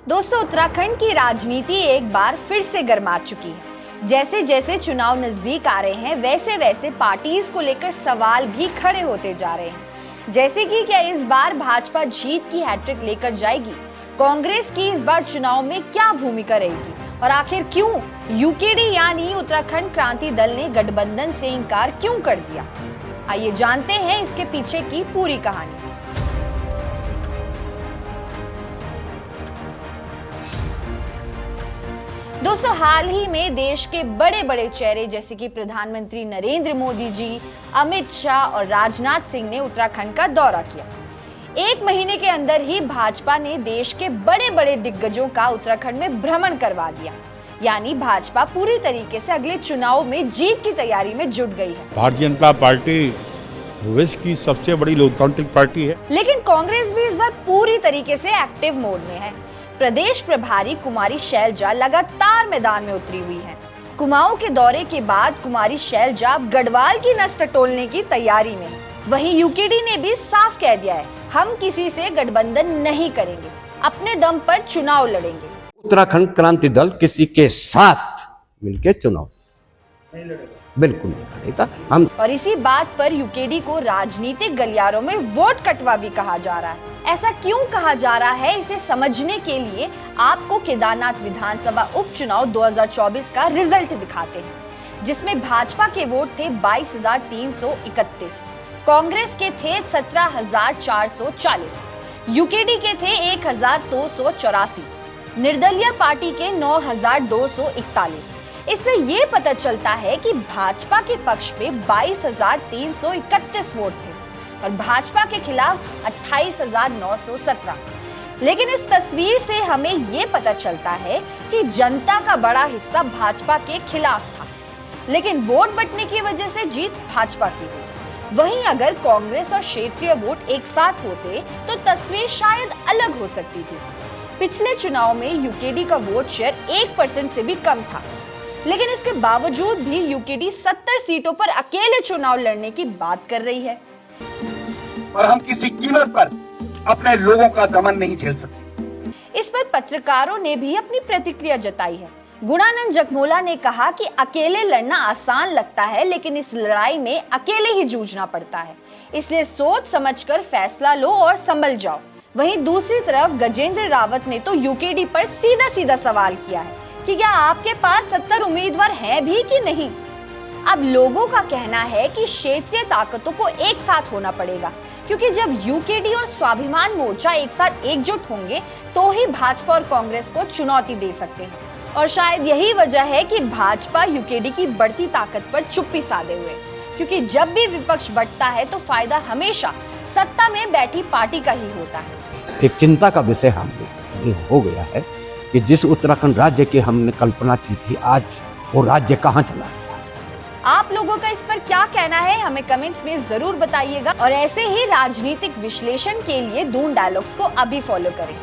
दोस्तों, उत्तराखंड की राजनीति एक बार फिर से गर्मा चुकी है। जैसे जैसे चुनाव नजदीक आ रहे हैं, वैसे वैसे पार्टीज को लेकर सवाल भी खड़े होते जा रहे हैं। जैसे कि क्या इस बार भाजपा जीत की हैट्रिक लेकर जाएगी? कांग्रेस की इस बार चुनाव में क्या भूमिका रहेगी? और आखिर क्यों यूकेडी यानी उत्तराखंड क्रांति दल ने गठबंधन से इनकार क्यों कर दिया? आइए जानते हैं इसके पीछे की पूरी कहानी। दोस्तों, हाल ही में देश के बड़े बड़े चेहरे जैसे कि प्रधानमंत्री नरेंद्र मोदी जी, अमित शाह और राजनाथ सिंह ने उत्तराखंड का दौरा किया। एक महीने के अंदर ही भाजपा ने देश के बड़े बड़े दिग्गजों का उत्तराखंड में भ्रमण करवा दिया। यानी भाजपा पूरी तरीके से अगले चुनाव में जीत की तैयारी में जुट गई है। भारतीय जनता पार्टी विश्व की सबसे बड़ी लोकतांत्रिक पार्टी है। लेकिन कांग्रेस भी इस बार पूरी तरीके से एक्टिव मोड में है। प्रदेश प्रभारी कुमारी शैलजा लगातार मैदान में उतरी हुई हैं। कुमाऊं के दौरे के बाद कुमारी शैलजा गढ़वाल की नस टटोलने की तैयारी में। वहीं यूकेडी ने भी साफ कह दिया है, हम किसी से गठबंधन नहीं करेंगे, अपने दम पर चुनाव लड़ेंगे। उत्तराखंड क्रांति दल किसी के साथ मिलकर चुनाव नहीं लड़ेगा, बिल्कुल नहीं लड़ेगा हम। और इसी बात पर यूकेडी को राजनीतिक गलियारों में वोट कटवा भी कहा जा रहा है। ऐसा क्यों कहा जा रहा है, इसे समझने के लिए आपको केदारनाथ विधानसभा उपचुनाव 2024 का रिजल्ट दिखाते हैं, जिसमें भाजपा के वोट थे 22,331, कांग्रेस के थे 17,440, यूकेडी के थे 1,284, निर्दलीय पार्टी के 9,241। इससे ये पता चलता है कि भाजपा के पक्ष पे 22,331 वोट थे और भाजपा के खिलाफ 28,917। लेकिन इस तस्वीर से हमें ये पता चलता है कि जनता का बड़ा हिस्सा भाजपा के खिलाफ था, लेकिन वोट बंटने की वजह से जीत भाजपा की हुई। वहीं अगर कांग्रेस और क्षेत्रीय वोट एक साथ होते तो तस्वीर शायद अलग हो सकती थी। पिछले चुनाव में यूकेडी का वोट शेयर 1% से भी कम था, लेकिन इसके बावजूद भी यूकेडी 70 सीटों पर अकेले चुनाव लड़ने की बात कर रही है। और हम किसी कीमत पर अपने लोगों का दमन नहीं झेल सकते। इस पर पत्रकारों ने भी अपनी प्रतिक्रिया जताई है। गुणानंद जगमोला ने कहा कि अकेले लड़ना आसान लगता है, लेकिन इस लड़ाई में अकेले ही जूझना पड़ता है, इसलिए सोच समझकर फैसला लो और संभल जाओ। वहीं दूसरी तरफ गजेंद्र रावत ने तो यूकेडी पर सीधा सीधा सवाल किया है कि क्या आपके पास 70 उम्मीदवार हैं भी कि नहीं। अब लोगों का कहना है कि क्षेत्रीय ताकतों को एक साथ होना पड़ेगा, क्योंकि जब यूकेडी और स्वाभिमान मोर्चा एक साथ एकजुट होंगे तो ही भाजपा और कांग्रेस को चुनौती दे सकते हैं। और शायद यही वजह है कि भाजपा यूकेडी की बढ़ती ताकत पर चुप्पी साधे हुए, क्योंकि जब भी विपक्ष बढ़ता है तो फायदा हमेशा सत्ता में बैठी पार्टी का ही होता है। एक चिंता का विषय हम हो गया है कि जिस उत्तराखंड राज्य की हमने कल्पना की थी, आज वो राज्य कहाँ चला गया। आप लोगों का इस पर क्या कहना है, हमें कमेंट्स में जरूर बताइएगा। और ऐसे ही राजनीतिक विश्लेषण के लिए दून डायलॉग्स को अभी फॉलो करें।